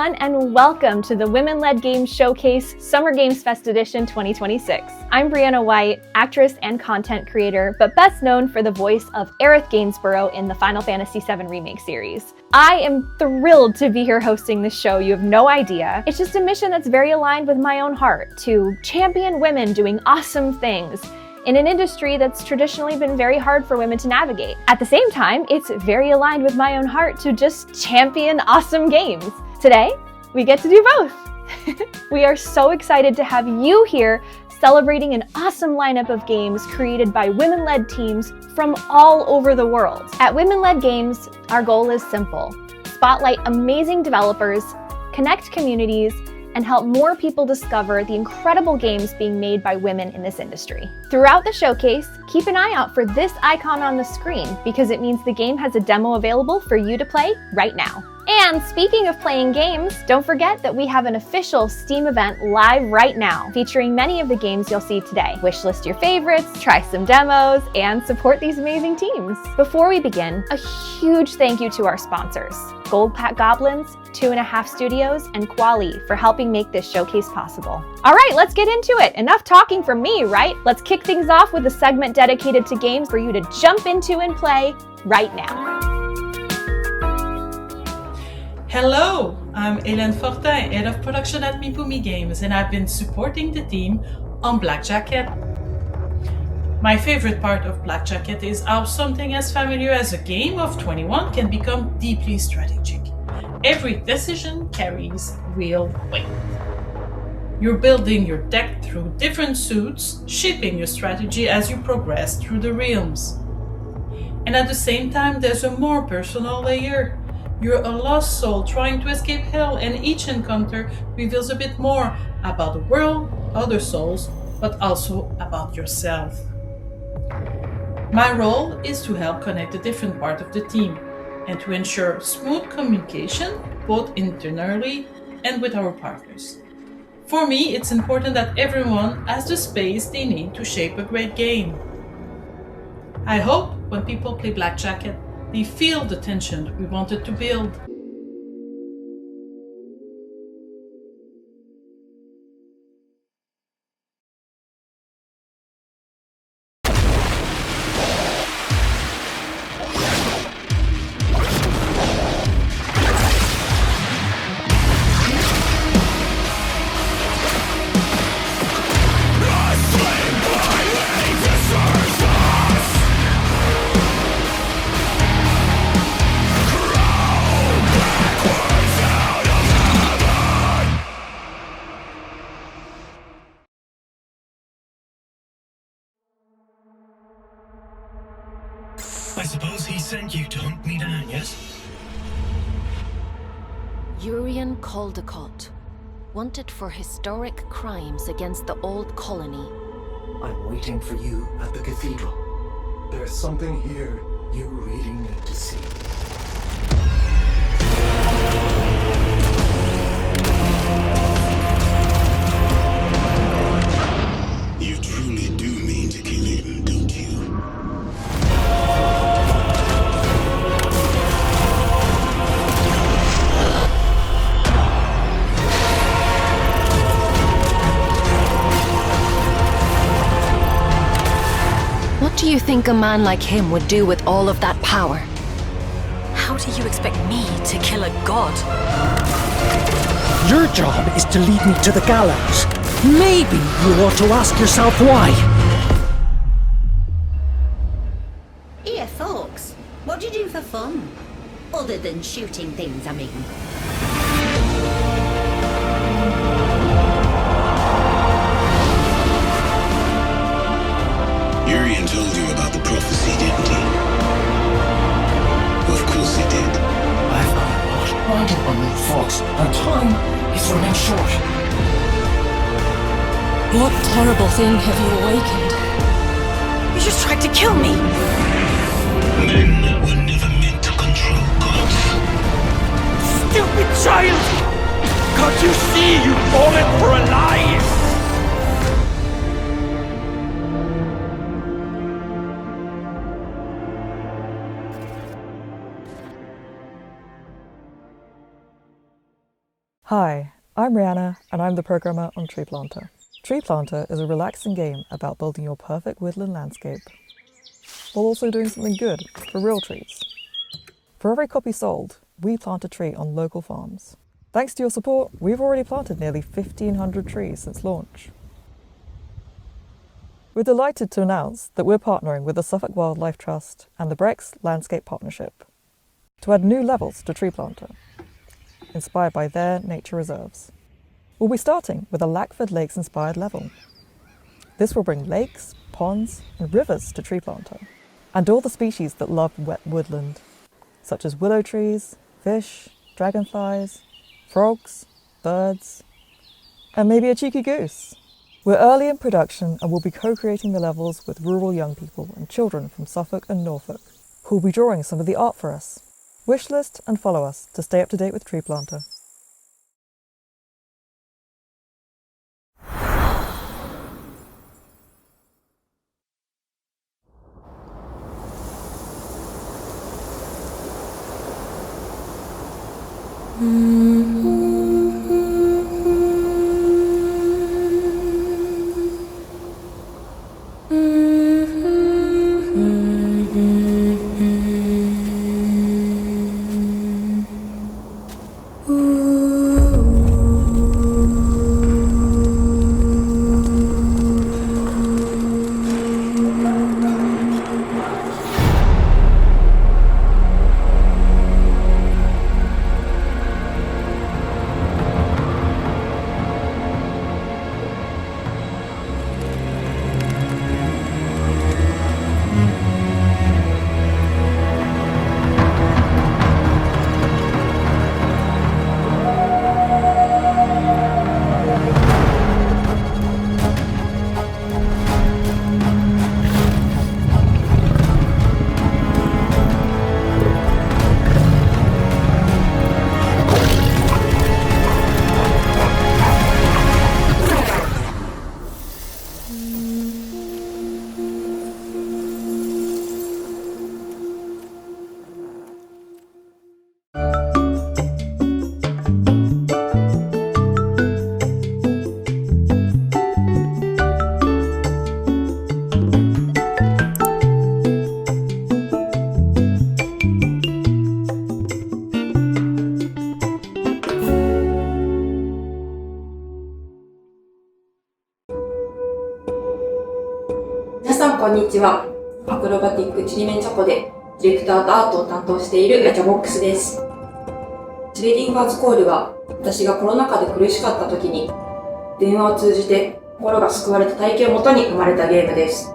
everyone, and welcome to the Women-Led Games Showcase Summer Games Fest Edition 2026. I'm Brianna White, actress and content creator, but best known for the voice of Aerith Gainsborough in the Final Fantasy VII Remake series. I am thrilled to be here hosting this show. You have no idea. It's just a mission that's very aligned with my own heart, to champion women doing awesome things in an industry that's traditionally been very hard for women to navigate. At the same time, it's very aligned with my own heart to just champion awesome games. Today, we get to do both. We are so excited to have you here celebrating an awesome lineup of games created by women-led teams from all over the world. At Women-Led Games, our goal is simple: spotlight amazing developers, connect communities, and help more people discover the incredible games being made by women in this industry. Throughout the showcase, keep an eye out for this icon on the screen because it means the game has a demo available for you to play right now. And speaking of playing games, don't forget that we have an official Steam event live right now, featuring many of the games you'll see today. Wishlist your favorites, try some demos, and support these amazing teams. Before we begin, a huge thank you to our sponsors, Goldpack Goblins, 2.5 Studios, and Quali for helping make this showcase possible. All right, let's get into it. Enough talking from me, right? Let's kick things off with a segment dedicated to games for you to jump into and play right now. Hello, I'm Hélène Fortin, Head of Production at Mipumi Games, and I've been supporting the team on Black Jacket. My favorite part of Black Jacket is how something as familiar as a game of 21 can become deeply strategic. Every decision carries real weight. You're building your deck through different suits, shaping your strategy as you progress through the realms. And at the same time, there's a more personal layer. You're a lost soul trying to escape hell, and each encounter reveals a bit more about the world, other souls, but also about yourself. My role is to help connect the different parts of the team and to ensure smooth communication both internally and with our partners. For me, it's important that everyone has the space they need to shape a great game. I hope when people play Black Jacket, they feel the tension we wanted to build. I suppose he sent you to hunt me down, yes? Urian Caldecott, wanted for historic crimes against the old colony. I'm waiting for you at the cathedral. There's something here you really need to see. You truly do mean to kill him, don't you? What do you think a man like him would do with all of that power? How do you expect me to kill a god? Your job is to lead me to the gallows. Maybe you ought to ask yourself why. Here, folks. What do you do for fun? Other than shooting things, I mean. Urian told you about the prophecy, didn't he? Of course he did. I've got a lot riding on me, folks, and time is running short. What terrible thing have you awakened? You just tried to kill me! Men were never meant to control gods. Stupid child! Can't you see you've fallen for a lie? Hi, I'm Rihanna, and I'm the programmer on Tree Planter. Tree Planter is a relaxing game about building your perfect woodland landscape, while also doing something good for real trees. For every copy sold, we plant a tree on local farms. Thanks to your support, we've already planted nearly 1,500 trees since launch. We're delighted to announce that we're partnering with the Suffolk Wildlife Trust and the Brex Landscape Partnership to add new levels to Tree Planter, inspired by their nature reserves. We'll be starting with a Lackford Lakes-inspired level. This will bring lakes, ponds, and rivers to Tree Planter, and all the species that love wet woodland, such as willow trees, fish, dragonflies, frogs, birds, and maybe a cheeky goose. We're early in production and will be co-creating the levels with rural young people and children from Suffolk and Norfolk, who will be drawing some of the art for us. Wishlist and follow us to stay up to date with Tree Planter.皆さんこんにちは。アクロバティックちりめんチョコでディレクターとアートを担当しているガチャボックスです。チレディンガーズコールは私がコロナ禍で苦しかった時に電話を通じて心が救われた体験をもとに生まれたゲームです。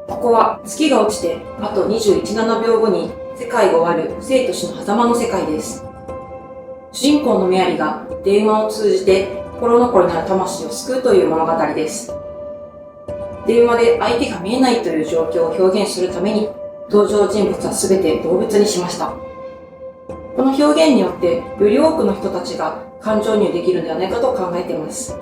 ここは月が落ちてあと21.7秒後に世界が終わる生と死の狭間の世界です。主人公のメアリが電話を通じて心残りなる魂を救うという物語です。電話で相手が見えないという状況を表現するために登場人物は全て動物にしました。この表現によってより多くの人たちが感情移入できるのではないかと考えています。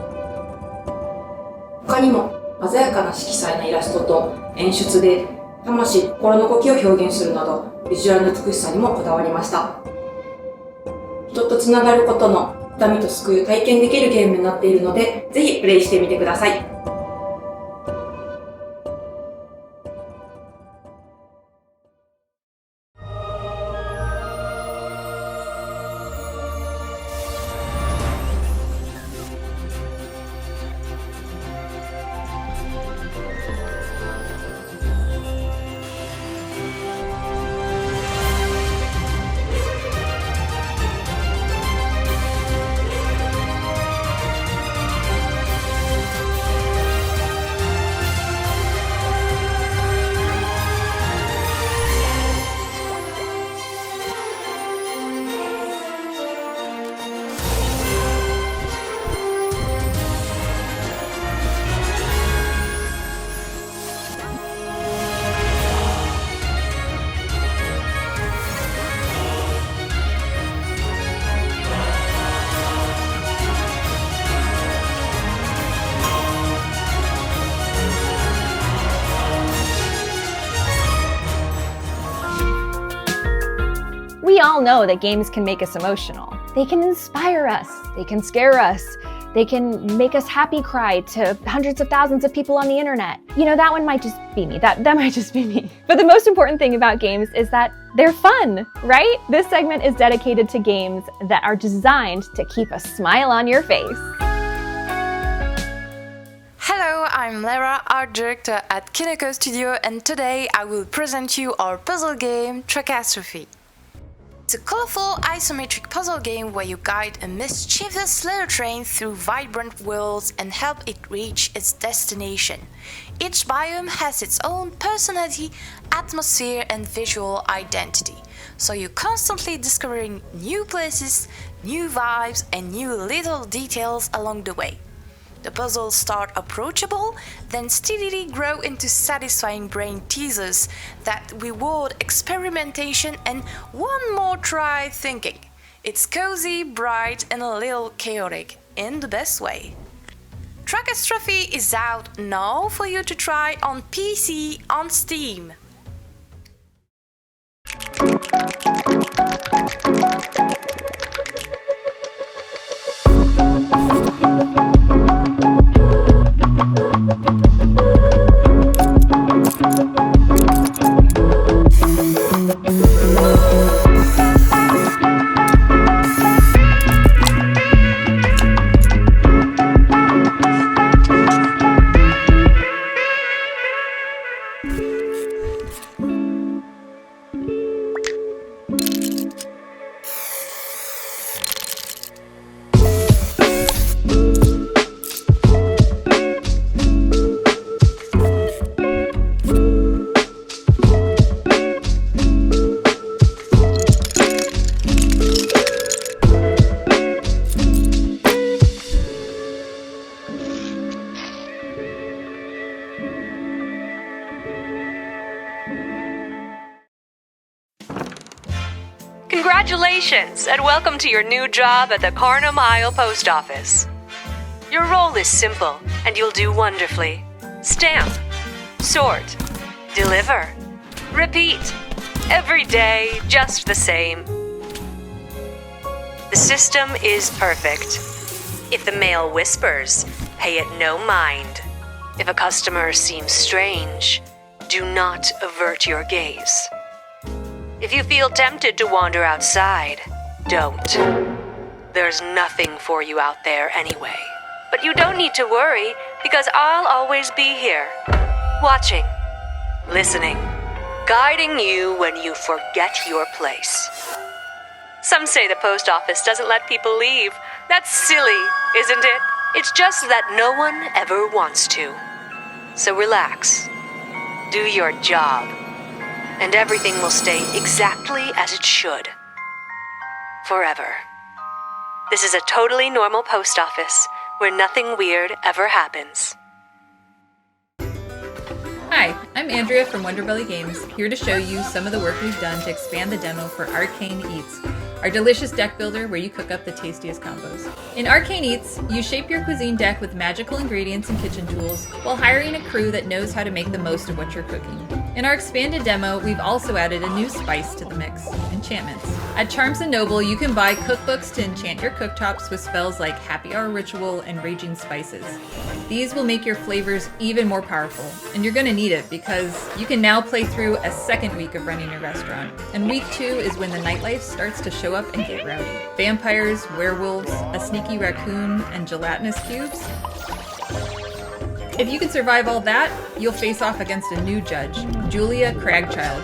他にも鮮やかな色彩のイラストと演出で魂、心の動きを表現するなどビジュアルの美しさにもこだわりました。人とつながることの痛みと救いを体験できるゲームになっているのでぜひプレイしてみてください。We all know that games can make us emotional. They can inspire us, they can scare us, they can make us happy cry to hundreds of thousands of people on the internet. You know, that one might just be me. That might just be me. But the most important thing about games is that they're fun, right? This segment is dedicated to games that are designed to keep a smile on your face. Hello, I'm Lara, art director at Kineko Studio, and today I will present you our puzzle game, Tracastrophe. It's a colorful isometric puzzle game where you guide a mischievous little train through vibrant worlds and help it reach its destination. Each biome has its own personality, atmosphere, and visual identity, so you're constantly discovering new places, new vibes, and new little details along the way. The puzzles start approachable, then steadily grow into satisfying brain teasers that reward experimentation and one more try thinking. It's cozy, bright, and a little chaotic in the best way. Tracastrophe is out now for you to try on PC on Steam. Congratulations, and welcome to your new job at the Carna Mile Post Office. Your role is simple, and you'll do wonderfully. Stamp, sort, deliver, repeat. Every day, just the same. The system is perfect. If the mail whispers, pay it no mind. If a customer seems strange, do not avert your gaze. If you feel tempted to wander outside, don't. There's nothing for you out there anyway. But you don't need to worry, because I'll always be here, watching, listening, guiding you when you forget your place. Some say the post office doesn't let people leave. That's silly, isn't it? It's just that no one ever wants to. So relax. Do your job. And everything will stay exactly as it should. Forever. This is a totally normal post office where nothing weird ever happens. Hi, I'm Andrea from Wonderbelly Games, here to show you some of the work we've done to expand the demo for Arcane Eats, our delicious deck builder where you cook up the tastiest combos. In Arcane Eats, you shape your cuisine deck with magical ingredients and kitchen tools while hiring a crew that knows how to make the most of what you're cooking. In our expanded demo, we've also added a new spice to the mix, enchantments. At Charms & Noble, you can buy cookbooks to enchant your cooktops with spells like Happy Hour Ritual and Raging Spices. These will make your flavors even more powerful, and you're gonna need it because you can now play through a second week of running your restaurant. And week 2 is when the nightlife starts to show up and get rowdy. Vampires, werewolves, a sneaky raccoon, and gelatinous cubes. If you can survive all that, you'll face off against a new judge, Julia Cragchild.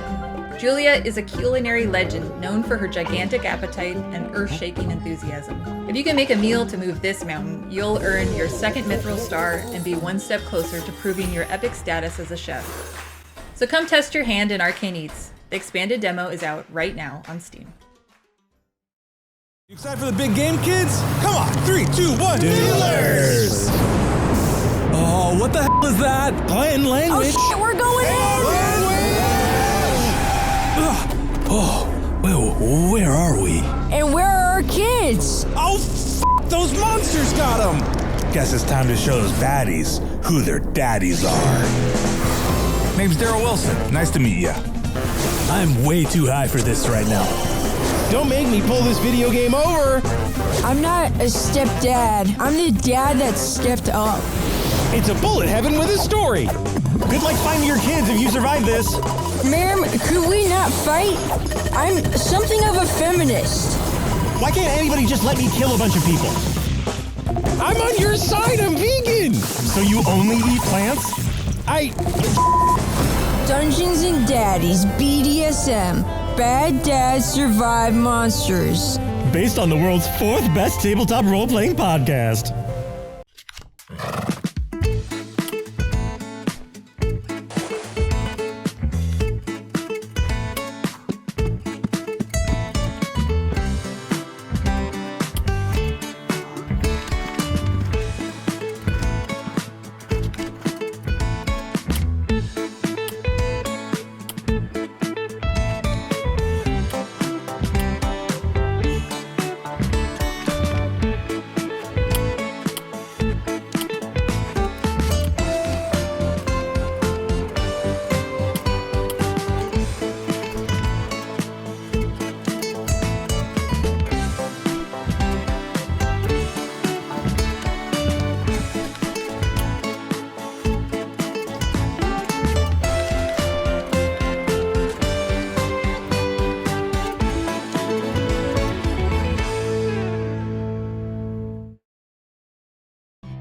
Julia is a culinary legend known for her gigantic appetite and earth-shaking enthusiasm. If you can make a meal to move this mountain, you'll earn your second mithril star and be one step closer to proving your epic status as a chef. So come test your hand in Arcane Eats. The expanded demo is out right now on Steam. You excited for the big game, kids? Come on, 3, 2, 1, dealers! Oh, what the hell is that? Playing language. Oh shit, we're going in! Oh, well, where are we? And where are our kids? Oh, those monsters got them! Guess it's time to show those baddies who their daddies are. Name's Daryl Wilson. Nice to meet ya. I'm way too high for this right now. Don't make me pull this video game over! I'm not a stepdad. I'm the dad that stepped up. It's a bullet heaven with a story! Good luck finding your kids if you survive this! Ma'am, could we not fight? I'm something of a feminist. Why can't anybody just let me kill a bunch of people? I'm on your side, I'm vegan! So you only eat plants? Dungeons and Daddies, BDSM. Bad dads survive monsters. Based on the world's 4th best tabletop role-playing podcast.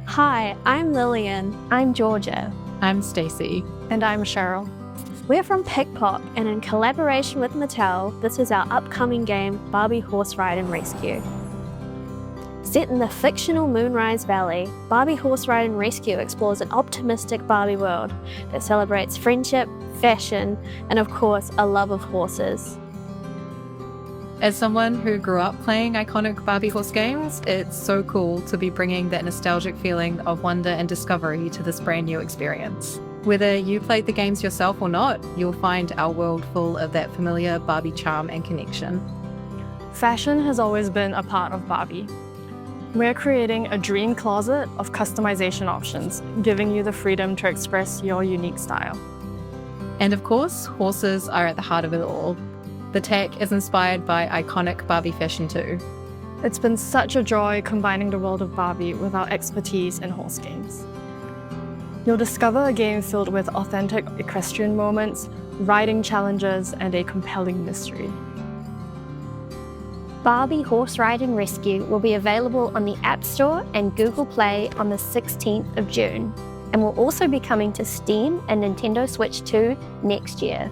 Hi, I'm Lillian. I'm Georgia. I'm Stacy. And I'm Cheryl. We're from Pickpock, and in collaboration with Mattel, this is our upcoming game, Barbie Horse Ride and Rescue. Set in the fictional Moonrise Valley, Barbie Horse Ride and Rescue explores an optimistic Barbie world that celebrates friendship, fashion, and of course, a love of horses. As someone who grew up playing iconic Barbie horse games, it's so cool to be bringing that nostalgic feeling of wonder and discovery to this brand new experience. Whether you played the games yourself or not, you'll find our world full of that familiar Barbie charm and connection. Fashion has always been a part of Barbie. We're creating a dream closet of customization options, giving you the freedom to express your unique style. And of course, horses are at the heart of it all. The tech is inspired by iconic Barbie fashion too. It's been such a joy combining the world of Barbie with our expertise in horse games. You'll discover a game filled with authentic equestrian moments, riding challenges, and a compelling mystery. Barbie Horse Ride and Rescue will be available on the App Store and Google Play on the 16th of June, and will also be coming to Steam and Nintendo Switch 2 next year.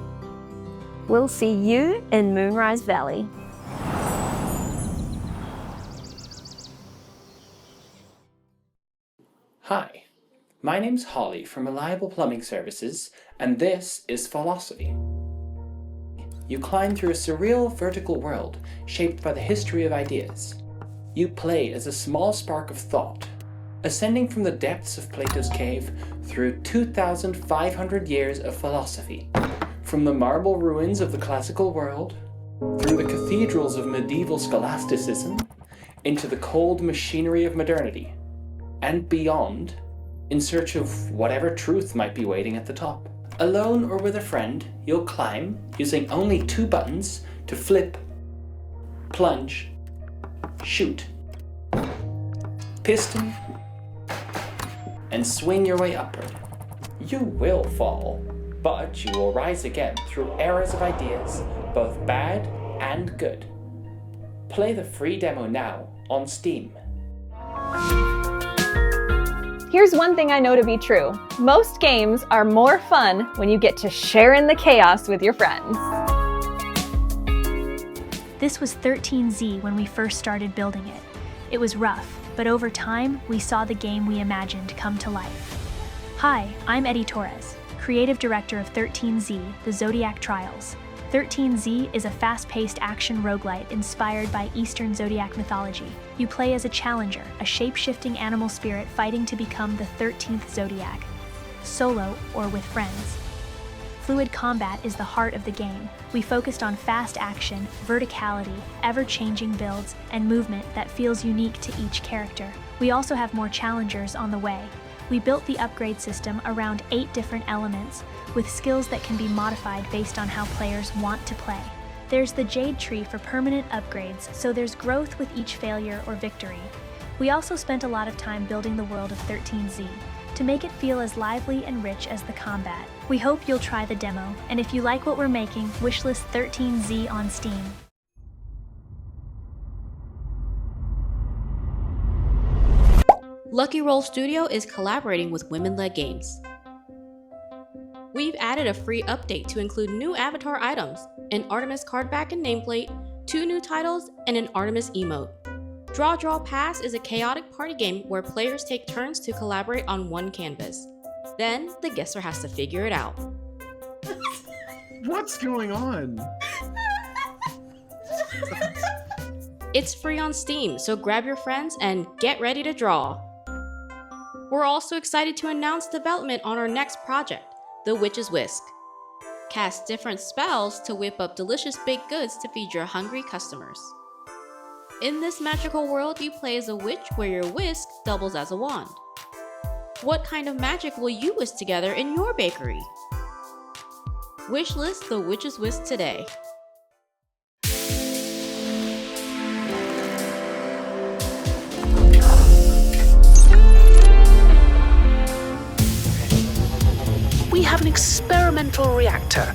We'll see you in Moonrise Valley. Hi, my name's Holly from Reliable Plumbing Services, and this is Philosophy. You climb through a surreal vertical world shaped by the history of ideas. You play as a small spark of thought, ascending from the depths of Plato's cave through 2,500 years of philosophy. From the marble ruins of the classical world, through the cathedrals of medieval scholasticism, into the cold machinery of modernity, and beyond, in search of whatever truth might be waiting at the top. Alone or with a friend, you'll climb using only 2 buttons to flip, plunge, shoot, piston, and swing your way upward. You will fall, but you will rise again through eras of ideas, both bad and good. Play the free demo now on Steam. Here's one thing I know to be true. Most games are more fun when you get to share in the chaos with your friends. This was 13Z when we first started building it. It was rough, but over time, we saw the game we imagined come to life. Hi, I'm Eddie Torres, creative director of 13Z, the Zodiac Trials. 13Z is a fast-paced action roguelite inspired by Eastern Zodiac mythology. You play as a challenger, a shape-shifting animal spirit fighting to become the 13th Zodiac, solo or with friends. Fluid combat is the heart of the game. We focused on fast action, verticality, ever-changing builds, and movement that feels unique to each character. We also have more challengers on the way. We built the upgrade system around 8 different elements, with skills that can be modified based on how players want to play. There's the Jade Tree for permanent upgrades, so there's growth with each failure or victory. We also spent a lot of time building the world of 13Z, to make it feel as lively and rich as the combat. We hope you'll try the demo, and if you like what we're making, wishlist 13Z on Steam. Lucky Roll Studio is collaborating with Women-Led Games. We've added a free update to include new avatar items, an Artemis card back and nameplate, 2 new titles, and an Artemis emote. Draw Draw Pass is a chaotic party game where players take turns to collaborate on one canvas. Then, the guesser has to figure it out. What's going on? It's free on Steam, so grab your friends and get ready to draw. We're also excited to announce development on our next project, The Witch's Whisk. Cast different spells to whip up delicious baked goods to feed your hungry customers. In this magical world, you play as a witch where your whisk doubles as a wand. What kind of magic will you whisk together in your bakery? Wishlist The Witch's Whisk today. We have an experimental reactor,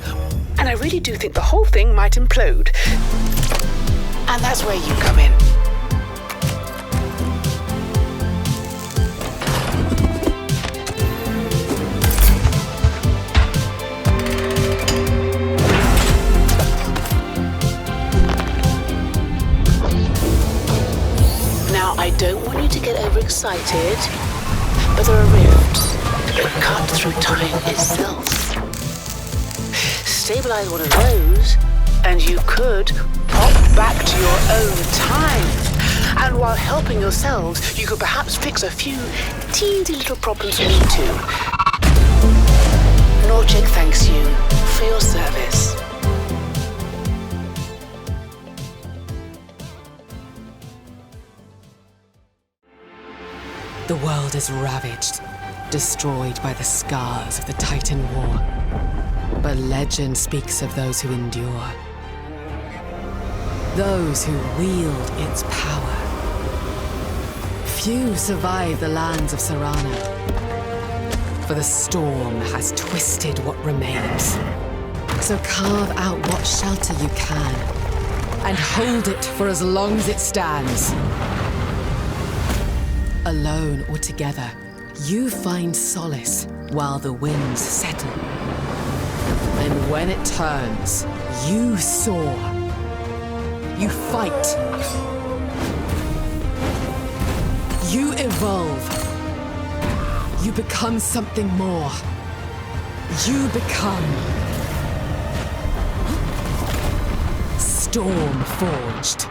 and I really do think the whole thing might implode. And that's where you come in. Now, I don't want you to get overexcited, but there are rifts that cut through time itself. Stabilize one of those, and you could pop back to your own time. And while helping yourselves, you could perhaps fix a few teensy little problems for me too. Norchic thanks you for your service. The world is ravaged, destroyed by the scars of the Titan War. But legend speaks of those who endure. Those who wield its power. Few survive the lands of Serana, for the storm has twisted what remains. So carve out what shelter you can, and hold it for as long as it stands. Alone or together, you find solace while the winds settle. And when it turns, you soar. You fight. You evolve. You become something more. You become Stormforged.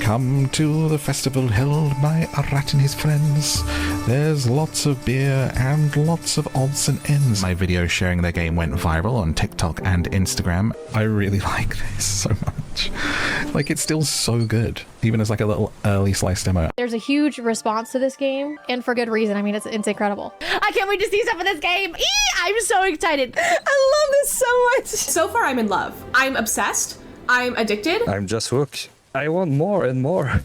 Come to the festival held by a rat and his friends. There's lots of beer and lots of odds and ends. My video sharing their game went viral on TikTok and Instagram. I really like this so much. Like, it's still so good, even as like a little early slice demo. There's a huge response to this game, and for good reason. I mean, it's incredible. I can't wait to see some of this game. I'm so excited. I love this so much. So far, I'm in love. I'm obsessed. I'm addicted. I'm just hooked. I want more and more.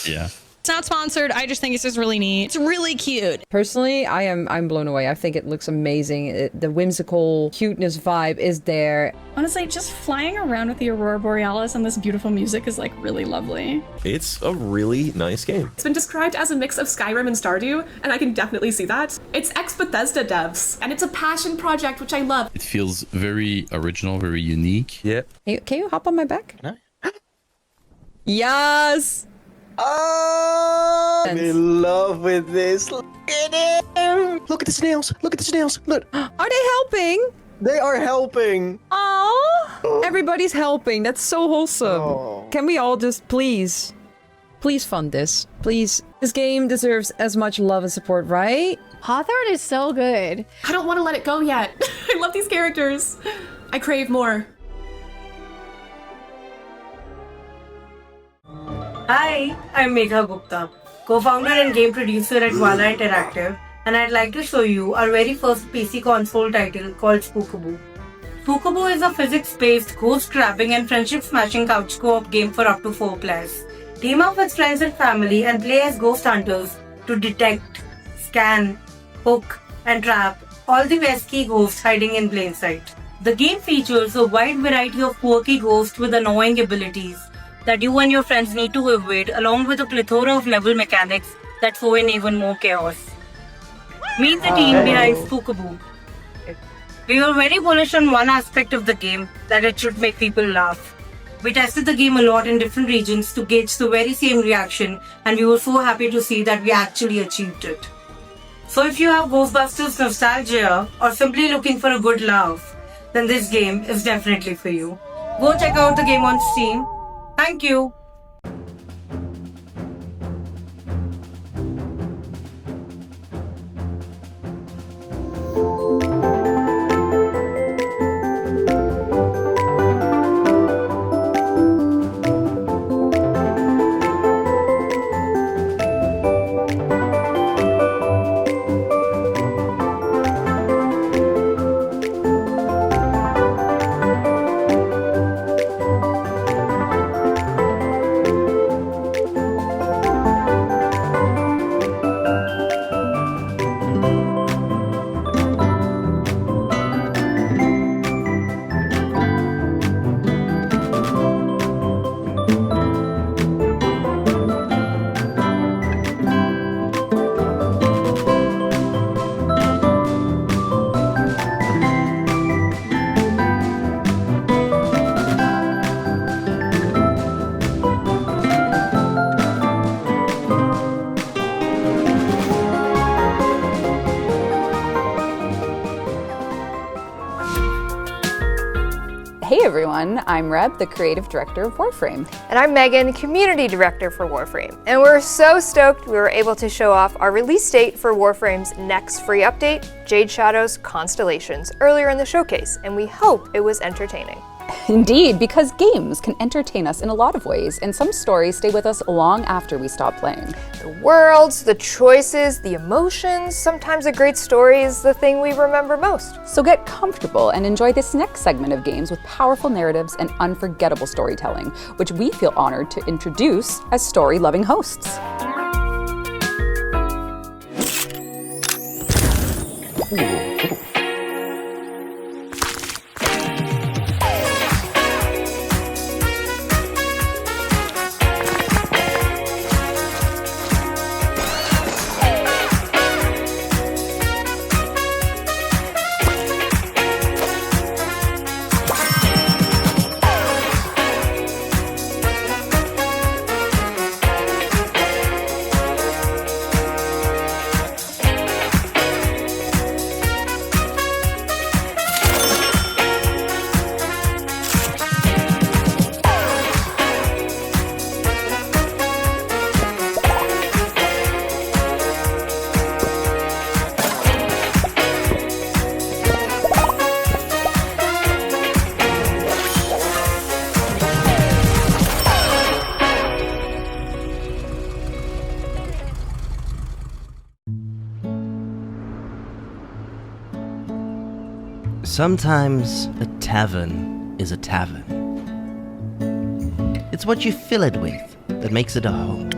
Yeah. It's not sponsored. I just think it's just really neat. It's really cute. Personally, I'm blown away. I think it looks amazing. The whimsical cuteness vibe is there. Honestly, just flying around with the Aurora Borealis and this beautiful music is like really lovely. It's a really nice game. It's been described as a mix of Skyrim and Stardew, and I can definitely see that. It's ex-Bethesda devs, and it's a passion project, which I love. It feels very original, very unique. Yeah. Can you hop on my back? No. Yes! Oh, I'm in love with this. Look at him! Look at the snails! Look at the snails! Look! Are they helping? They are helping! Oh, everybody's helping. That's so wholesome. Oh. Can we all just please fund this? Please. This game deserves as much love and support, right? Hawthorne is so good. I don't want to let it go yet. I love these characters. I crave more. Hi, I'm Megha Gupta, co-founder and game producer at Vala Interactive, and I'd like to show you our very first PC console title called Spookaboo. Spookaboo is a physics-based ghost-trapping and friendship-smashing couch co-op game for up to 4 players. Team up with friends and family and play as ghost hunters to detect, scan, hook, and trap all the pesky ghosts hiding in plain sight. The game features a wide variety of quirky ghosts with annoying abilities that you and your friends need to evade, along with a plethora of level mechanics that throw in even more chaos. Meet the team behind Spookaboo. We were very bullish on one aspect of the game, that it should make people laugh. We tested the game a lot in different regions to gauge the very same reaction, and we were so happy to see that we actually achieved it. So if you have Ghostbusters nostalgia or simply looking for a good laugh, then this game is definitely for you. Go check out the game on Steam. Thank you. Hey everyone, I'm Reb, the creative director of Warframe. And I'm Megan, community director for Warframe. And we're so stoked we were able to show off our release date for Warframe's next free update, Jade Shadow's Constellations, earlier in the showcase, and we hope it was entertaining. Indeed, because games can entertain us in a lot of ways, and some stories stay with us long after we stop playing. The worlds, the choices, the emotions, sometimes a great story is the thing we remember most. So get comfortable and enjoy this next segment of games with powerful narratives and unforgettable storytelling, which we feel honored to introduce as story-loving hosts. Sometimes a tavern is a tavern. It's what you fill it with that makes it a home.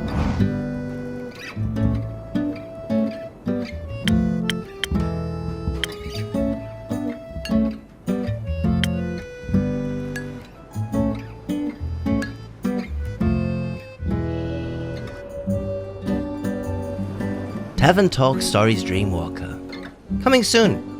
Tavern Talk Stories Dreamwalker. Coming soon.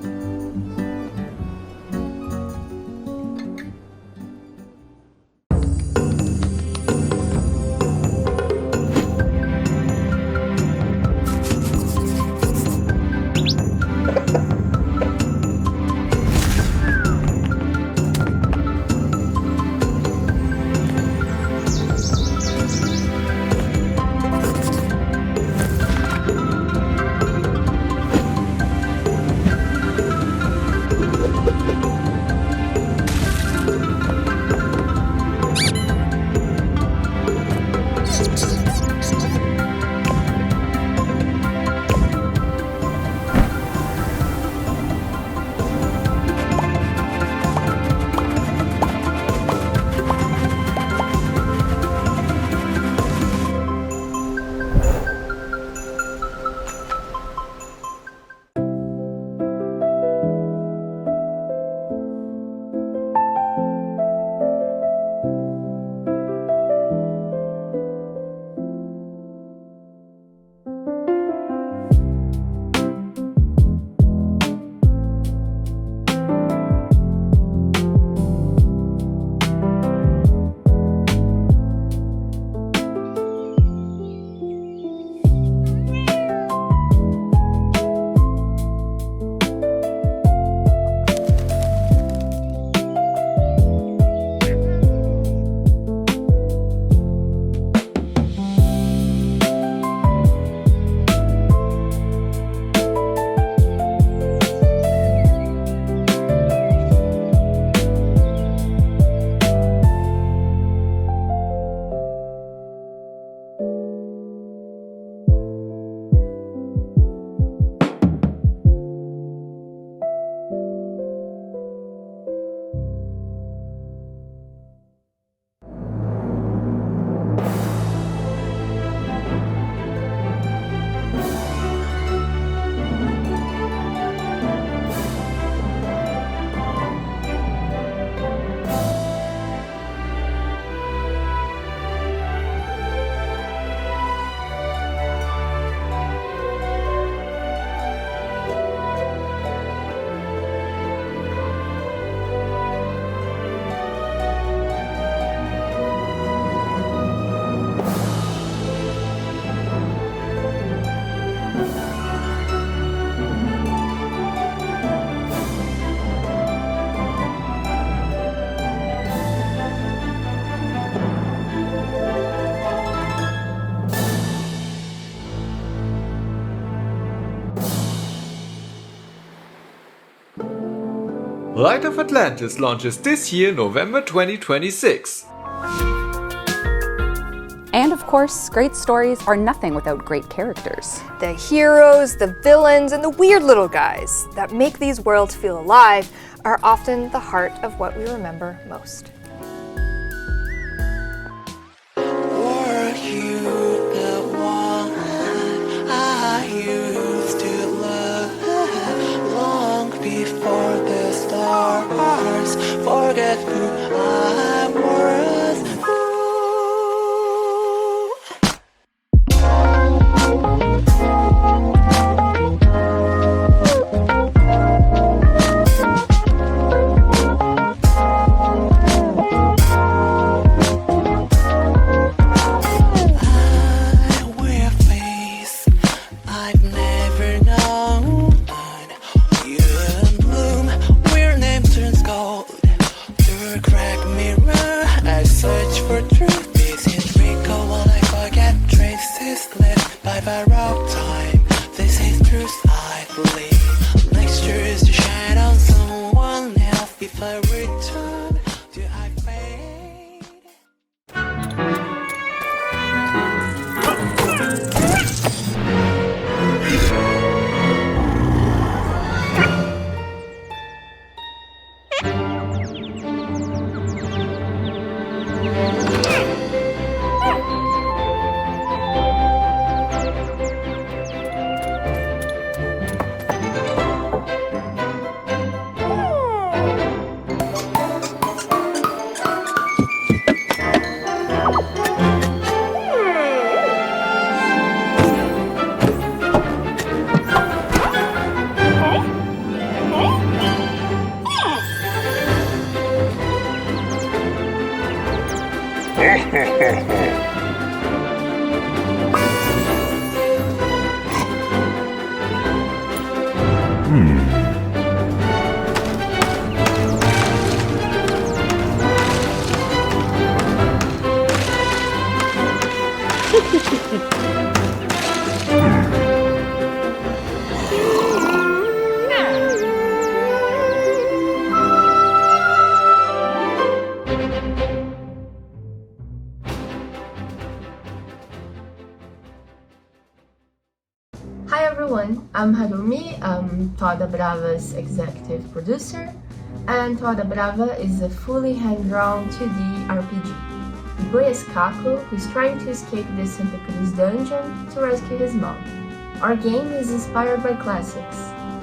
Light of Atlantis launches this year, November 2026. And of course, great stories are nothing without great characters. The heroes, the villains, and the weird little guys that make these worlds feel alive are often the heart of what we remember most. Were you the one I used to love long before the stars forget who I was? Hi everyone, I'm Harumi, I'm Toda Brava's executive producer, and Toda Brava is a fully hand-drawn 2D RPG. We play as Kako, who is trying to escape the Santa Cruz dungeon to rescue his mom. Our game is inspired by classics,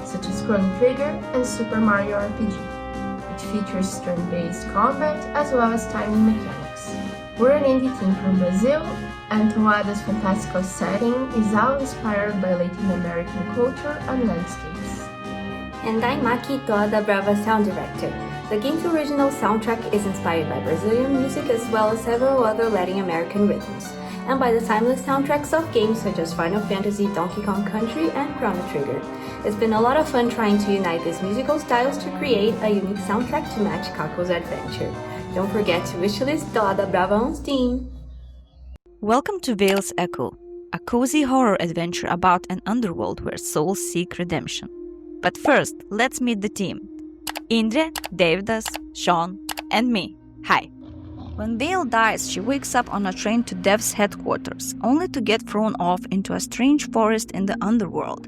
such as Chrono Trigger and Super Mario RPG, which features turn-based combat as well as timing mechanics. We're an indie team from Brazil, and Toada's fantastical setting is all inspired by Latin American culture and landscapes. And I'm Maki, Toda Brava sound director. The game's original soundtrack is inspired by Brazilian music as well as several other Latin American rhythms, and by the timeless soundtracks of games such as Final Fantasy, Donkey Kong Country, and Chrono Trigger. It's been a lot of fun trying to unite these musical styles to create a unique soundtrack to match Kako's adventure. Don't forget to wishlist Toda Brava on Steam! Welcome to Veil's Echo, a cozy horror adventure about an underworld where souls seek redemption. But first, let's meet the team. Indre, Davidas, Sean, and me. Hi. When Veil dies, she wakes up on a train to Dev's headquarters, only to get thrown off into a strange forest in the underworld.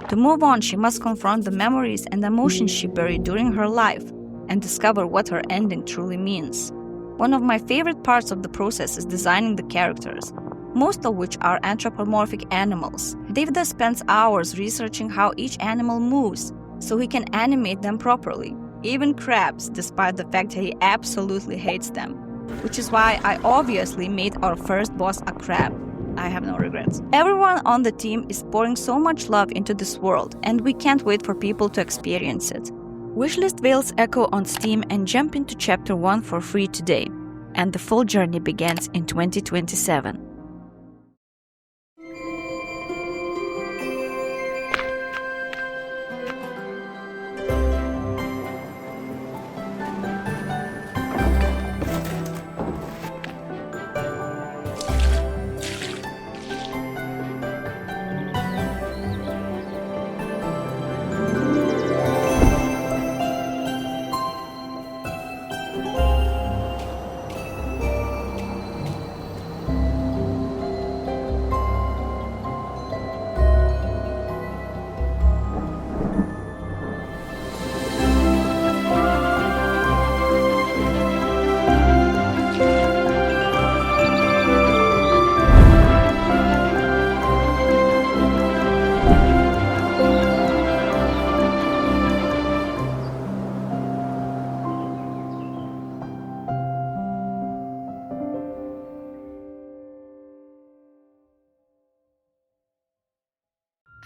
To move on, she must confront the memories and emotions she buried during her life, and discover what her ending truly means. One of my favorite parts of the process is designing the characters, most of which are anthropomorphic animals. Davidas spends hours researching how each animal moves, so he can animate them properly, even crabs, despite the fact that he absolutely hates them. Which is why I obviously made our first boss a crab. I have no regrets. Everyone on the team is pouring so much love into this world, and we can't wait for people to experience it. Wishlist Veil's Echo on Steam and jump into Chapter 1 for free today, and the full journey begins in 2027.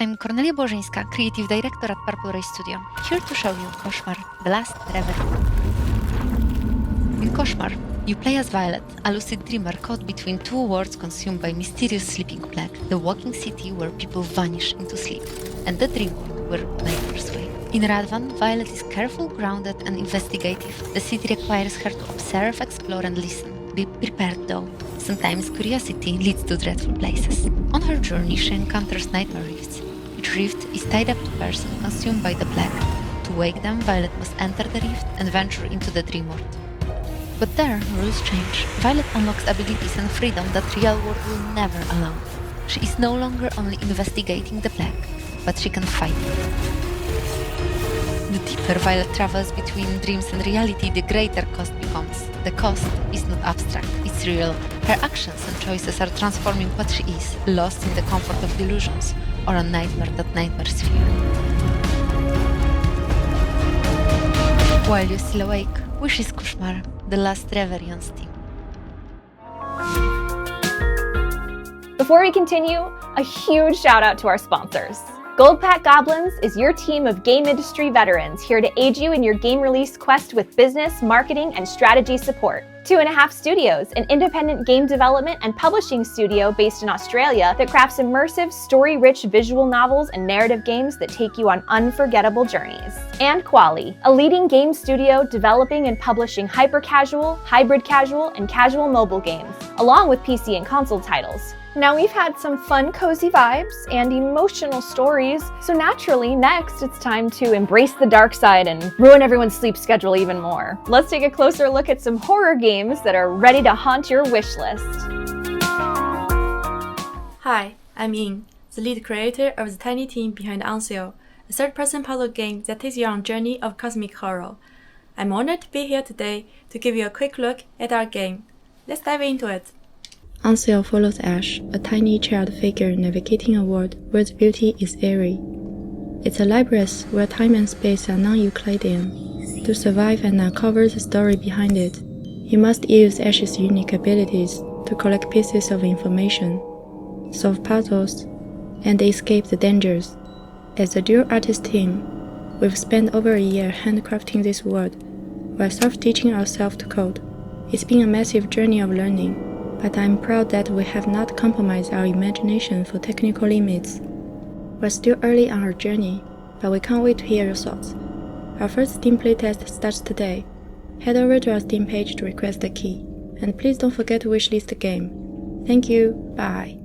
I'm Kornelia Bożyńska, Creative Director at Purple Ray Studio, here to show you Koszmar, The Last Reverie. In Koszmar, you play as Violet, a lucid dreamer caught between two worlds consumed by mysterious sleeping plague, the walking city where people vanish into sleep, and the dream world where nightmares reign. In Radvan, Violet is careful, grounded, and investigative. The city requires her to observe, explore, and listen. Be prepared though. Sometimes curiosity leads to dreadful places. On her journey, she encounters nightmare rifts. Each rift is tied up to a person consumed by the plague. To wake them, Violet must enter the rift and venture into the dream world. But there, rules change. Violet unlocks abilities and freedom that real world will never allow. She is no longer only investigating the plague, but she can fight it. The deeper Violet travels between dreams and reality, the greater cost becomes. The cost is not abstract, it's real. Her actions and choices are transforming what she is, lost in the comfort of delusions, or a nightmare that nightmares fear. While you're still awake, wishes Koszmar, The Last Reverie on Steam. Before we continue, a huge shout out to our sponsors. Goldpack Goblins is your team of game industry veterans here to aid you in your game release quest with business, marketing, and strategy support. 2.5 Studios, an independent game development and publishing studio based in Australia that crafts immersive, story-rich visual novels and narrative games that take you on unforgettable journeys. And Quali, a leading game studio developing and publishing hyper-casual, hybrid casual, and casual mobile games, along with PC and console titles. Now we've had some fun, cozy vibes and emotional stories, so naturally, next it's time to embrace the dark side and ruin everyone's sleep schedule even more. Let's take a closer look at some horror games that are ready to haunt your wish list. Hi, I'm Ying, the lead creator of the tiny team behind Anxio, a third-person puzzle game that takes you on a journey of cosmic horror. I'm honored to be here today to give you a quick look at our game. Let's dive into it. Anxio follows Ash, a tiny child figure navigating a world where the beauty is eerie. It's a labyrinth where time and space are non-Euclidean. To survive and uncover the story behind it, you must use Ash's unique abilities to collect pieces of information, solve puzzles, and escape the dangers. As a dual artist team, we've spent over a year handcrafting this world while self-teaching ourselves to code. It's been a massive journey of learning, but I'm proud that we have not compromised our imagination for technical limits. We're still early on our journey, but we can't wait to hear your thoughts. Our first Steam playtest starts today. Head over to our Steam page to request the key, and please don't forget to wishlist the game. Thank you, bye.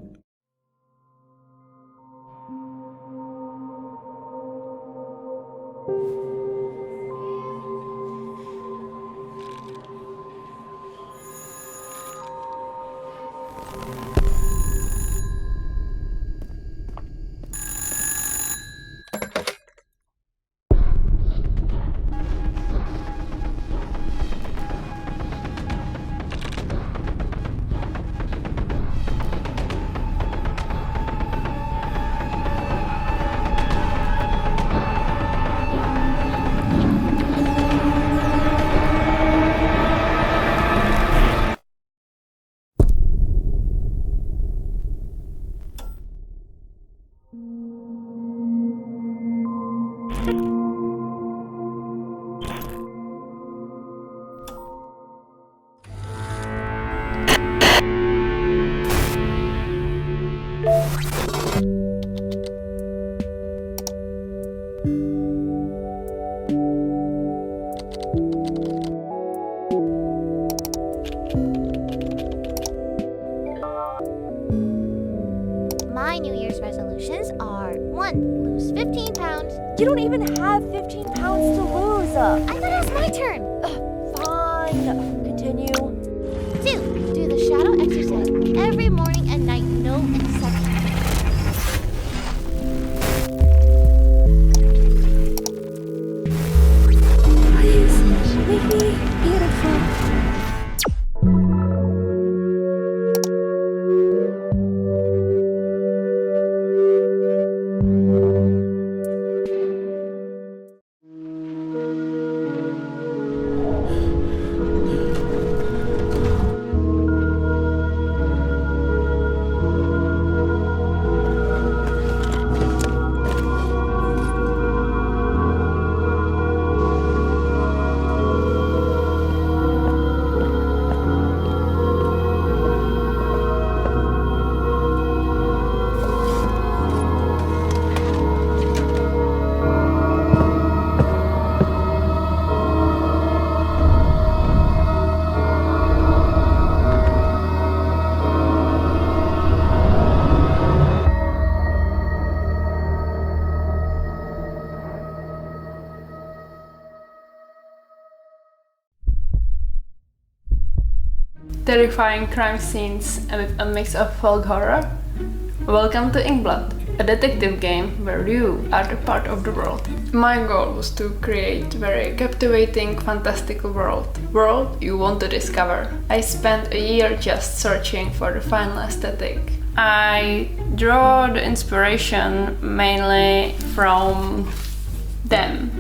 My New Year's resolutions are 1. Lose 15 pounds. You don't even have 15 pounds to lose. I thought it was my turn. Fine. Continue. 2. Do the shadow exercise every morning and night, no exception. Please, make me beautiful. terrifying crime scenes with a mix of folk horror. Welcome to Inkblot, a detective game where you are the part of the world. My goal was to create very captivating, fantastical world you want to discover. I spent a year just searching for the final aesthetic. I draw the inspiration mainly from them.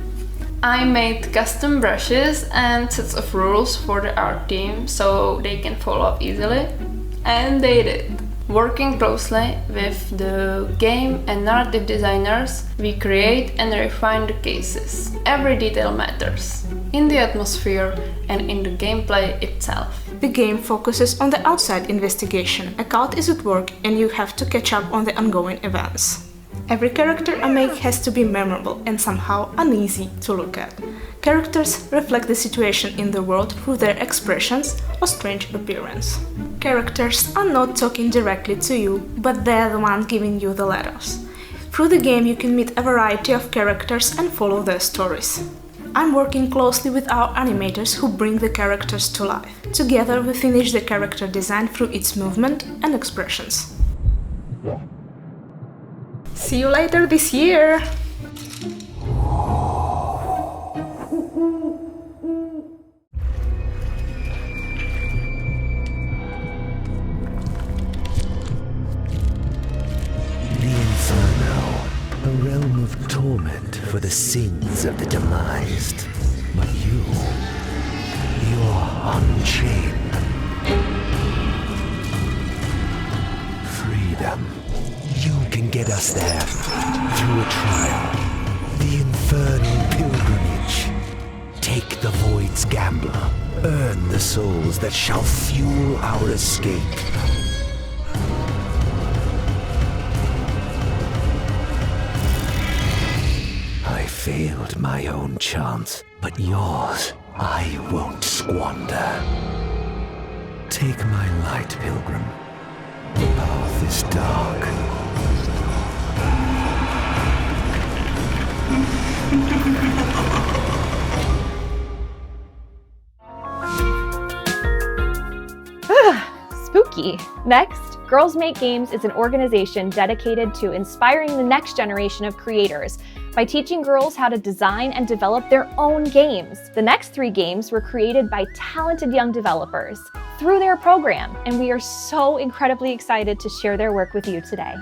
I made custom brushes and sets of rules for the art team so they can follow up easily, and they did. Working closely with the game and narrative designers, we create and refine the cases. Every detail matters, in the atmosphere and in the gameplay itself. The game focuses on the outside investigation. A cult is at work and you have to catch up on the ongoing events. Every character I make has to be memorable and somehow uneasy to look at. Characters reflect the situation in the world through their expressions or strange appearance. Characters are not talking directly to you, but they're the ones giving you the letters. Through the game you can meet a variety of characters and follow their stories. I'm working closely with our animators who bring the characters to life. Together we finish the character design through its movement and expressions. See you later this year! The Inferno, a realm of torment for the sins of the demised. But you're unchained. Freedom. You can get us there through a trial. The Infernal Pilgrimage. Take the Void's Gambler. Earn the souls that shall fuel our escape. I failed my own chance, but yours I won't squander. Take my light, Pilgrim. The path is dark. Spooky. Next, Girls Make Games is an organization dedicated to inspiring the next generation of creators by teaching girls how to design and develop their own games. The next 3 games were created by talented young developers through their program, and we are so incredibly excited to share their work with you today.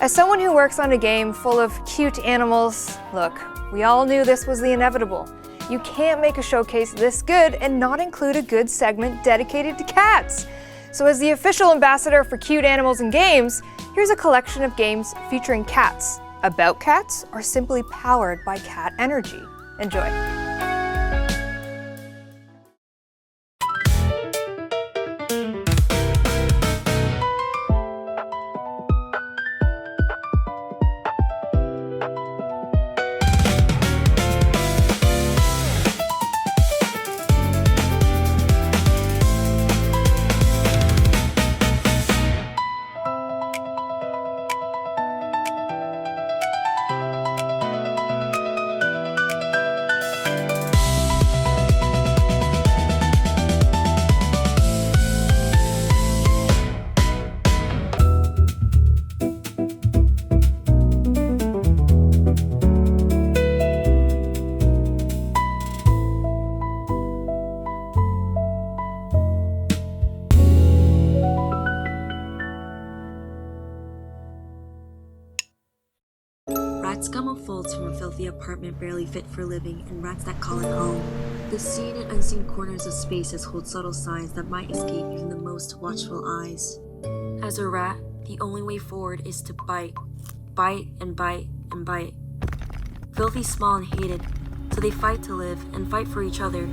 As someone who works on a game full of cute animals, look, we all knew this was the inevitable. You can't make a showcase this good and not include a good segment dedicated to cats. So as the official ambassador for cute animals in games, here's a collection of games featuring cats, about cats, or simply powered by cat energy. Enjoy. Rats scum of folds from a filthy apartment barely fit for living, and rats that call it home. The seen and unseen corners of spaces hold subtle signs that might escape even the most watchful eyes. As a rat, the only way forward is to bite. Bite and bite and bite. Filthy, small, and hated, so they fight to live and fight for each other.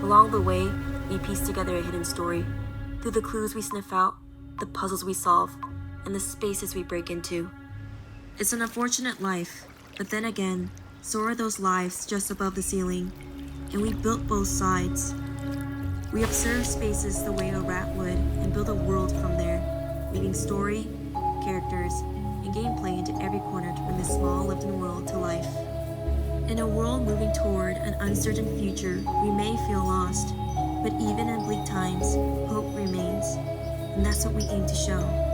Along the way, we piece together a hidden story. Through the clues we sniff out, the puzzles we solve, and the spaces we break into. It's an unfortunate life, but then again, so are those lives just above the ceiling, and we built both sides. We observe spaces the way a rat would and build a world from there, weaving story, characters, and gameplay into every corner to bring this small lived-in world to life. In a world moving toward an uncertain future, we may feel lost, but even in bleak times, hope remains, and that's what we aim to show.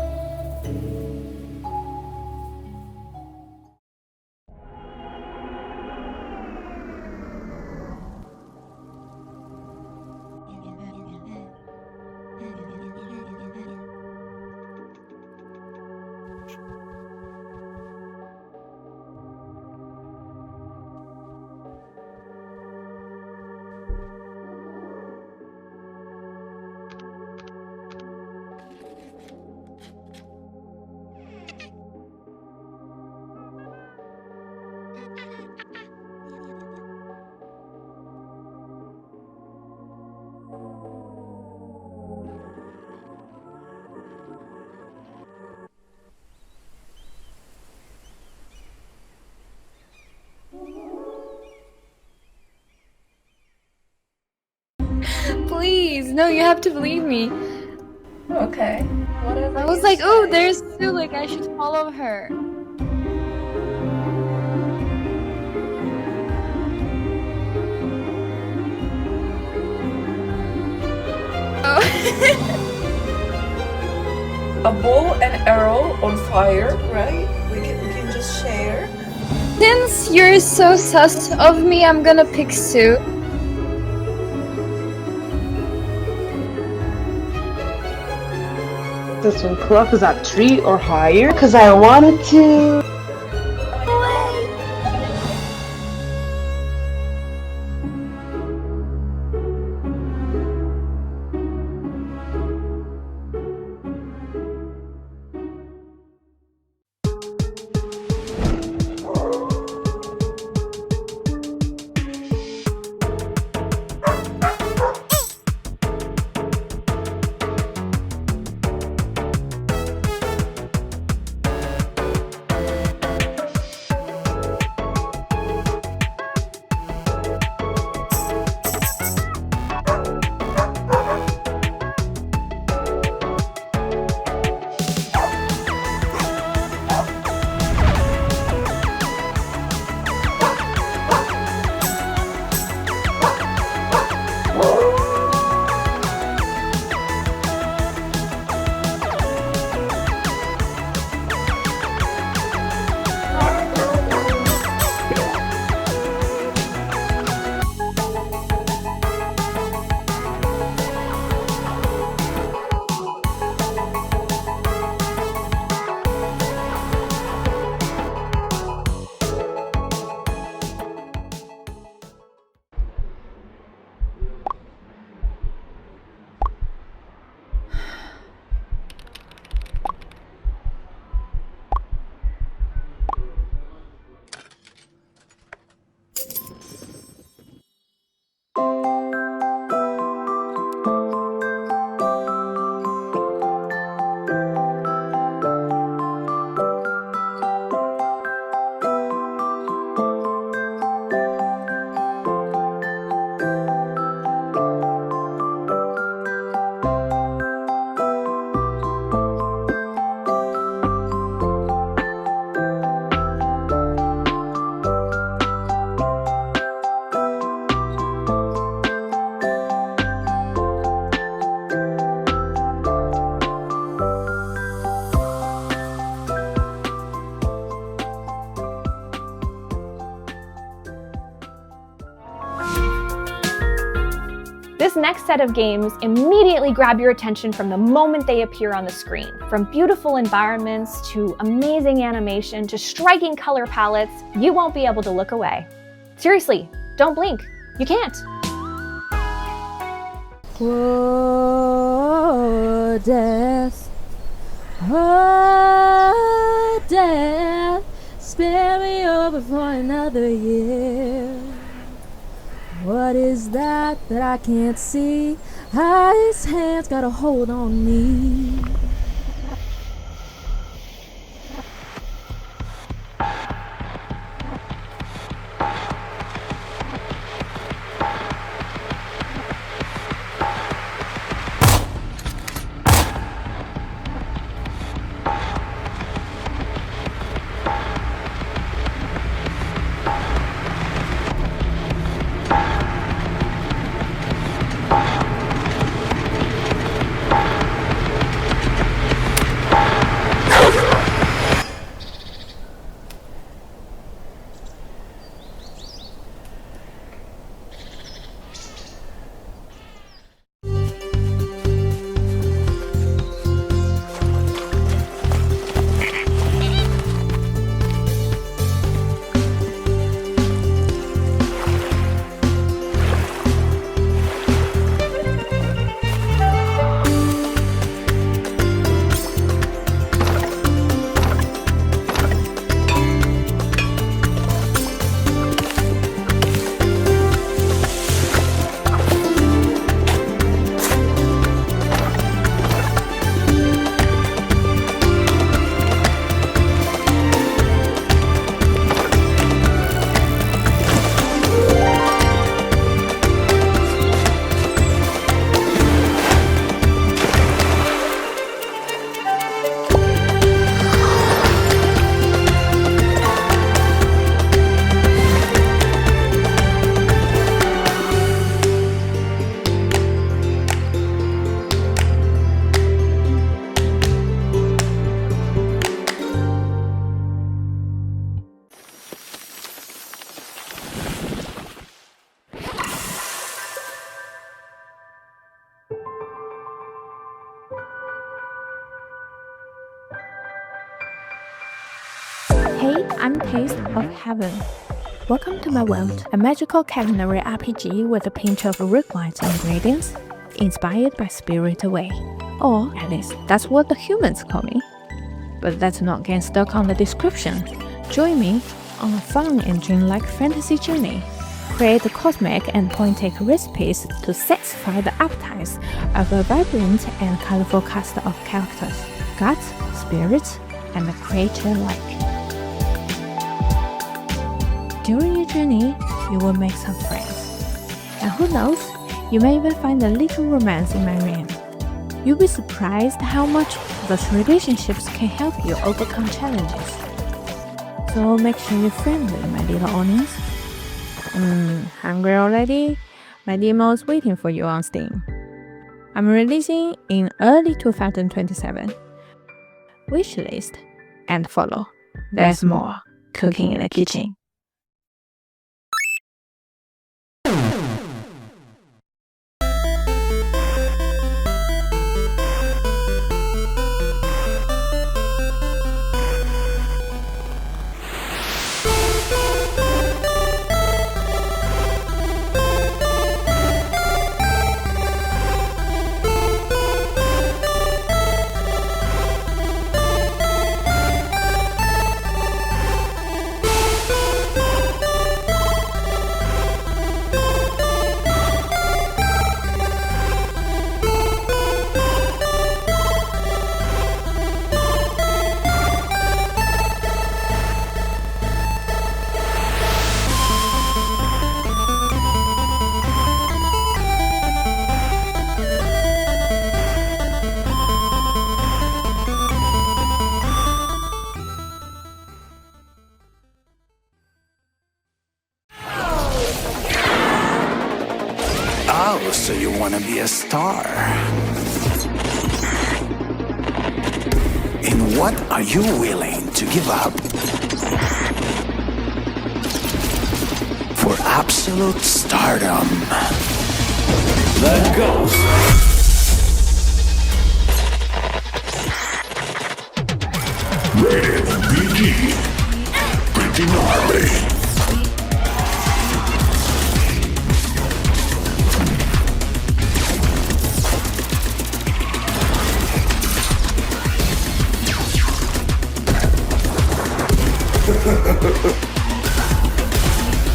Please, no, you have to believe me. Okay. Whatever. I was like, oh, there's Sue, like I should follow her. Oh. A bow and arrow on fire, right? We can just share. Since you're so sus of me, I'm gonna pick Sue. This one clock is at 3 or higher because I wanted to. next set of games immediately grab your attention from the moment they appear on the screen. From beautiful environments to amazing animation to striking color palettes, you won't be able to look away. Seriously, don't blink. You can't. Oh, death. Oh, death. Spare me over for another year. What is that I can't see? His hands got a hold on me. Hey, I'm Taste of Heaven. Welcome to my world, a magical culinary RPG with a pinch of root-wise ingredients, inspired by Spirit Away. Or at least that's what the humans call me. But let's not get stuck on the description. Join me on a fun and dreamlike fantasy journey. Create cosmic and poetic recipes to satisfy the appetites of a vibrant and colorful cast of characters, gods, spirits, and creature alike. During your journey, you will make some friends. And who knows, you may even find a little romance in my reign. You'll be surprised how much those relationships can help you overcome challenges. So make sure you're friendly, my little onions. Hungry already? My demo is waiting for you on Steam. I'm releasing in early 2027. Wishlist and follow. There's more cooking in the kitchen. Oh, so you want to be a star? And what are you willing to give up for absolute stardom? Let go. Rated PG. Pretty gnarly.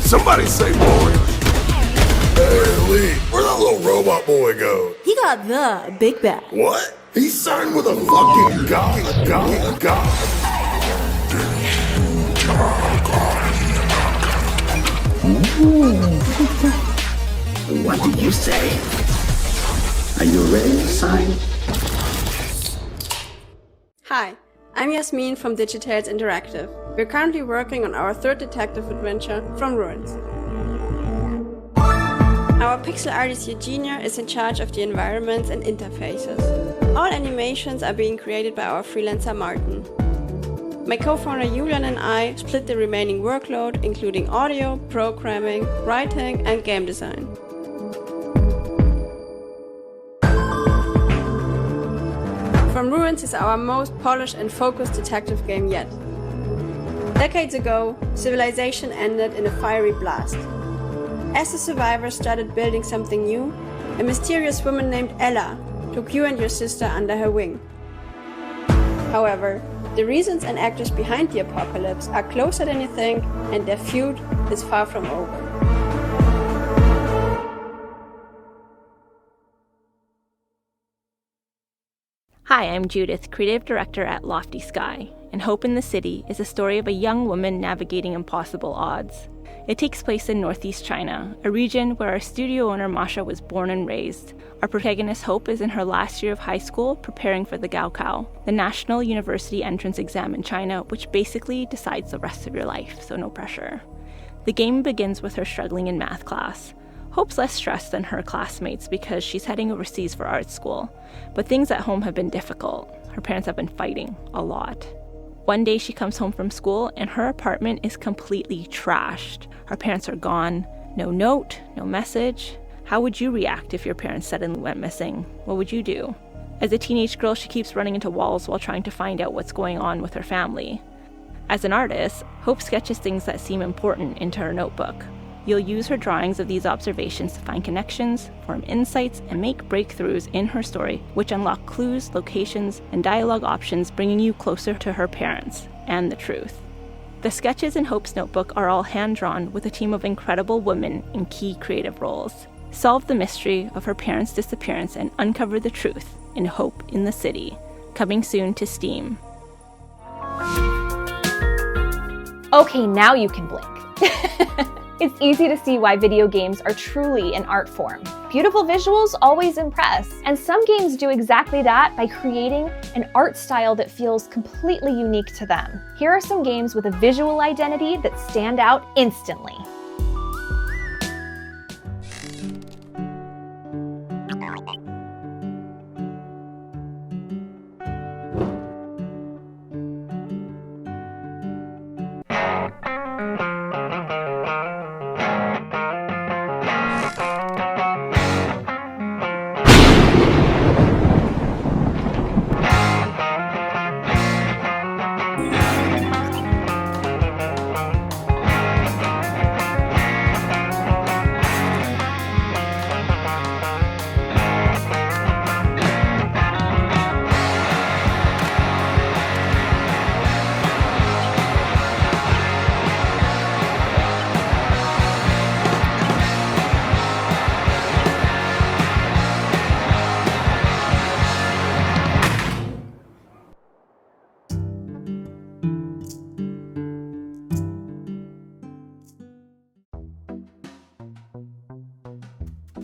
Somebody say boy. Hey, Lee, where'd that little robot boy go? He got the big bag. What? He signed with a fucking god. What did you say? Are you ready to sign? Hi, I'm Yasmin from Digitales Interactive. We're currently working on our third detective adventure, From Ruins. Our pixel artist Eugenia is in charge of the environments and interfaces. All animations are being created by our freelancer Martin. My co-founder Julian and I split the remaining workload, including audio, programming, writing, and game design. From Ruins is our most polished and focused detective game yet. Decades ago, civilization ended in a fiery blast. As the survivors started building something new, a mysterious woman named Ella took you and your sister under her wing. However, the reasons and actors behind the apocalypse are closer than you think, and their feud is far from over. Hi, I'm Judith, Creative Director at Lofty Sky, and Hope in the City is a story of a young woman navigating impossible odds. It takes place in northeast China, a region where our studio owner Masha was born and raised. Our protagonist Hope is in her last year of high school preparing for the Gaokao, the national university entrance exam in China, which basically decides the rest of your life, so no pressure. The game begins with her struggling in math class. Hope's less stressed than her classmates because she's heading overseas for art school, but things at home have been difficult. Her parents have been fighting a lot. One day she comes home from school and her apartment is completely trashed. Her parents are gone, no note, no message. How would you react if your parents suddenly went missing? What would you do? As a teenage girl, she keeps running into walls while trying to find out what's going on with her family. As an artist, Hope sketches things that seem important into her notebook. You'll use her drawings of these observations to find connections, form insights, and make breakthroughs in her story, which unlock clues, locations, and dialogue options, bringing you closer to her parents and the truth. The sketches in Hope's notebook are all hand-drawn with a team of incredible women in key creative roles. Solve the mystery of her parents' disappearance and uncover the truth in Hope in the City, coming soon to Steam. Okay, now you can blink. It's easy to see why video games are truly an art form. Beautiful visuals always impress, and some games do exactly that by creating an art style that feels completely unique to them. Here are some games with a visual identity that stand out instantly.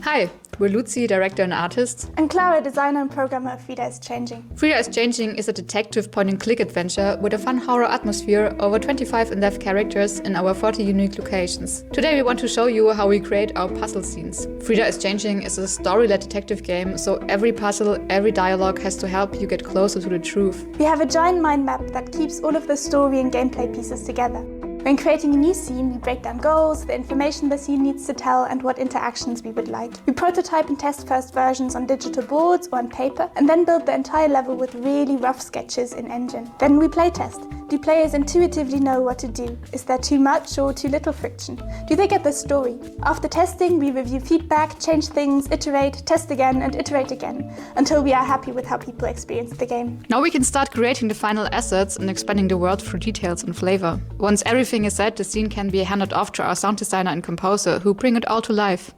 Hi, we're Lucy, director and artist. And Clara, designer and programmer of Frida is Changing. Frida is Changing is a detective point-and-click adventure with a fun horror atmosphere, over 25 in-depth characters in our 40 unique locations. Today we want to show you how we create our puzzle scenes. Frida is Changing is a story-led detective game, so every puzzle, every dialogue has to help you get closer to the truth. We have a giant mind map that keeps all of the story and gameplay pieces together. When creating a new scene, we break down goals, the information the scene needs to tell, and what interactions we would like. We prototype and test first versions on digital boards or on paper, and then build the entire level with really rough sketches in Engine. Then we playtest. Do players intuitively know what to do? Is there too much or too little friction? Do they get the story? After testing, we review feedback, change things, iterate, test again, and iterate again, until we are happy with how people experience the game. Now we can start creating the final assets and expanding the world through details and flavor. Once everything is set, the scene can be handed off to our sound designer and composer, who bring it all to life.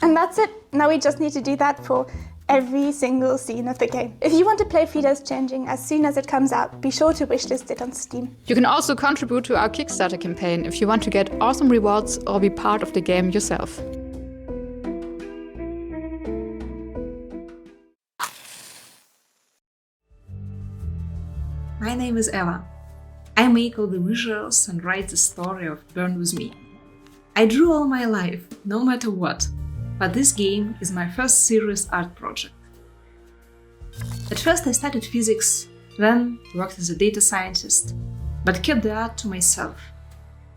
And that's it. Now we just need to do that for every single scene of the game. If you want to play Frida's Changing as soon as it comes out, be sure to wishlist it on Steam. You can also contribute to our Kickstarter campaign if you want to get awesome rewards or be part of the game yourself. My name is Eva. I make all the visuals and write the story of Burn With Me. I drew all my life, no matter what, but this game is my first serious art project. At first I studied physics, then worked as a data scientist, but kept the art to myself.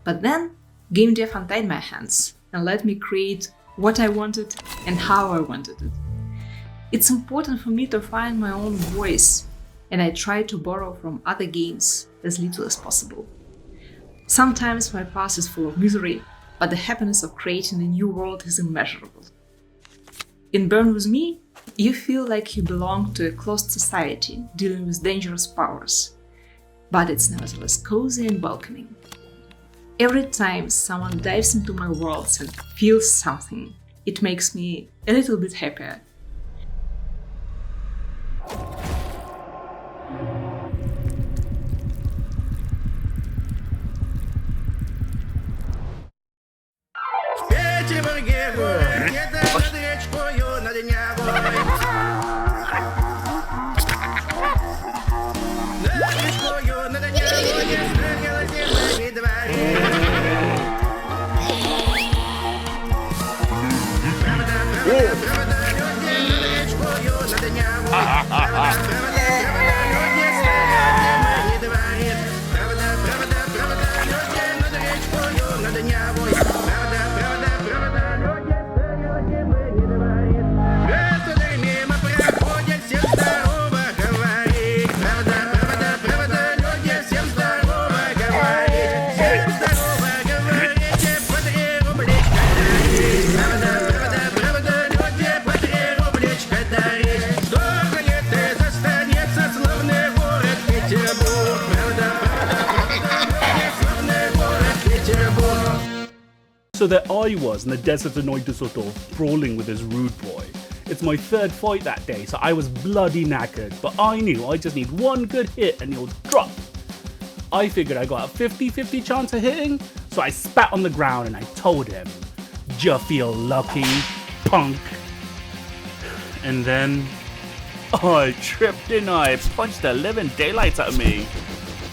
But then game dev untied my hands and let me create what I wanted and how I wanted it. It's important for me to find my own voice, and I try to borrow from other games as little as possible. Sometimes my past is full of misery, but the happiness of creating a new world is immeasurable. In Burn With Me, you feel like you belong to a closed society dealing with dangerous powers, but it's nevertheless cozy and welcoming. Every time someone dives into my worlds and feels something, it makes me a little bit happier. So there I was in the desert of Düsseldorf, brawling with this rude boy. It's my third fight that day, so I was bloody knackered, but I knew I just need one good hit and he'll drop. I figured I got a 50-50 chance of hitting, so I spat on the ground and I told him, "Ya feel lucky, punk?" And then I tripped, didn't I? Punched the living daylights out of me.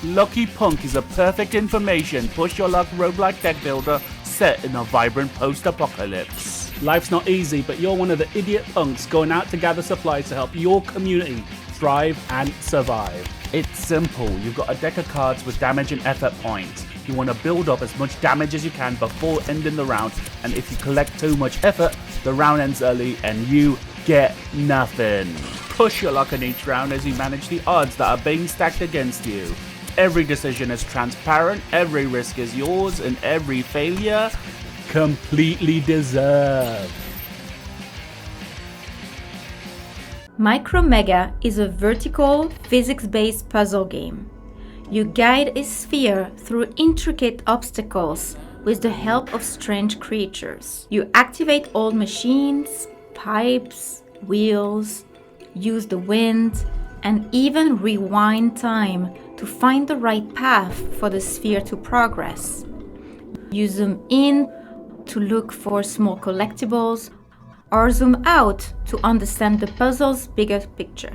Lucky Punk is a perfect information push your luck roguelike deck builder set in a vibrant post-apocalypse. Life's not easy, but you're one of the idiot punks going out to gather supplies to help your community thrive and survive. It's simple. You've got a deck of cards with damage and effort points. You want to build up as much damage as you can before ending the round, and if you collect too much effort, the round ends early and you get nothing. Push your luck in each round as you manage the odds that are being stacked against you. Every decision is transparent, every risk is yours, and every failure completely deserved. Micro Mega is a vertical, physics-based puzzle game. You guide a sphere through intricate obstacles with the help of strange creatures. You activate old machines, pipes, wheels, use the wind, and even rewind time to find the right path for the sphere to progress. You zoom in to look for small collectibles, or zoom out to understand the puzzle's bigger picture.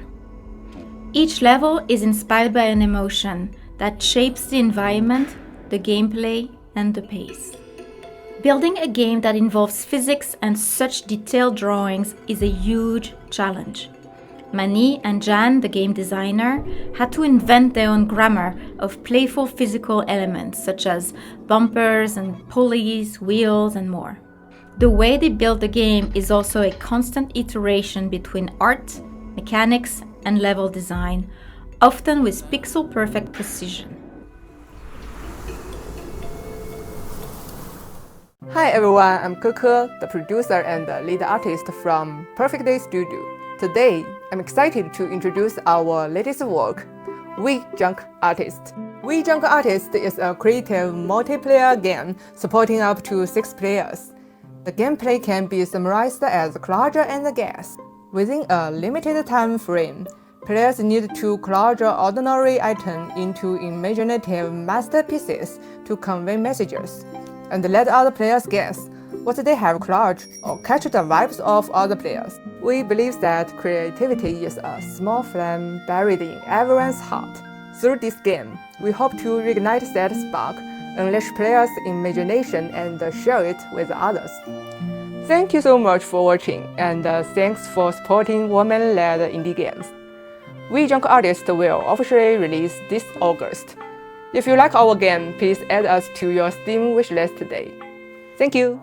Each level is inspired by an emotion that shapes the environment, the gameplay, and the pace. Building a game that involves physics and such detailed drawings is a huge challenge. Mani and Jan, the game designer, had to invent their own grammar of playful physical elements such as bumpers and pulleys, wheels, and more. The way they build the game is also a constant iteration between art, mechanics, and level design, often with pixel-perfect precision. Hi everyone, I'm Keke, the producer and the lead artist from Perfect Day Studio. Today, I'm excited to introduce our latest work, We Junk Artist. We Junk Artist is a creative multiplayer game supporting up to 6 players. The gameplay can be summarized as collage and guess. Within a limited time frame, players need to collage ordinary items into imaginative masterpieces to convey messages, and let other players guess what they have collaged or catch the vibes of other players. We believe that creativity is a small flame buried in everyone's heart. Through this game, we hope to reignite that spark, unleash players' imagination, and share it with others. Thank you so much for watching, and thanks for supporting women-led indie games. We Junk Artist will officially release this August. If you like our game, please add us to your Steam wishlist today. Thank you!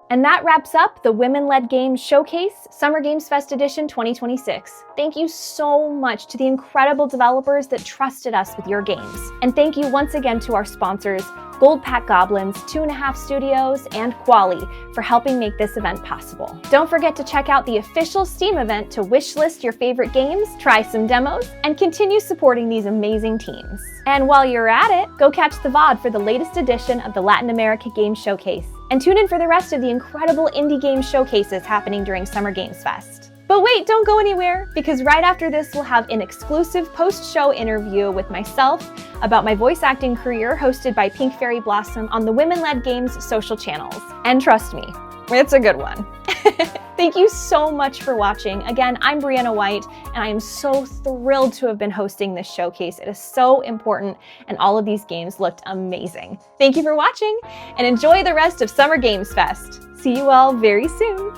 And that wraps up the Women-Led Games Showcase Summer Games Fest Edition 2026. Thank you so much to the incredible developers that trusted us with your games. And thank you once again to our sponsors, Gold Pack Goblins, 2.5 Studios, and Quali for helping make this event possible. Don't forget to check out the official Steam event to wishlist your favorite games, try some demos, and continue supporting these amazing teams. And while you're at it, go catch the VOD for the latest edition of the Latin America Games Showcase. And tune in for the rest of the incredible indie game showcases happening during Summer Games Fest. But wait, don't go anywhere, because right after this we'll have an exclusive post-show interview with myself about my voice acting career hosted by Pink Fairy Blossom on the Women-Led Games social channels. And trust me, it's a good one. Thank you so much for watching. Again, I'm Brianna White, and I am so thrilled to have been hosting this showcase. It is so important, and all of these games looked amazing. Thank you for watching, and enjoy the rest of Summer Games Fest. See you all very soon.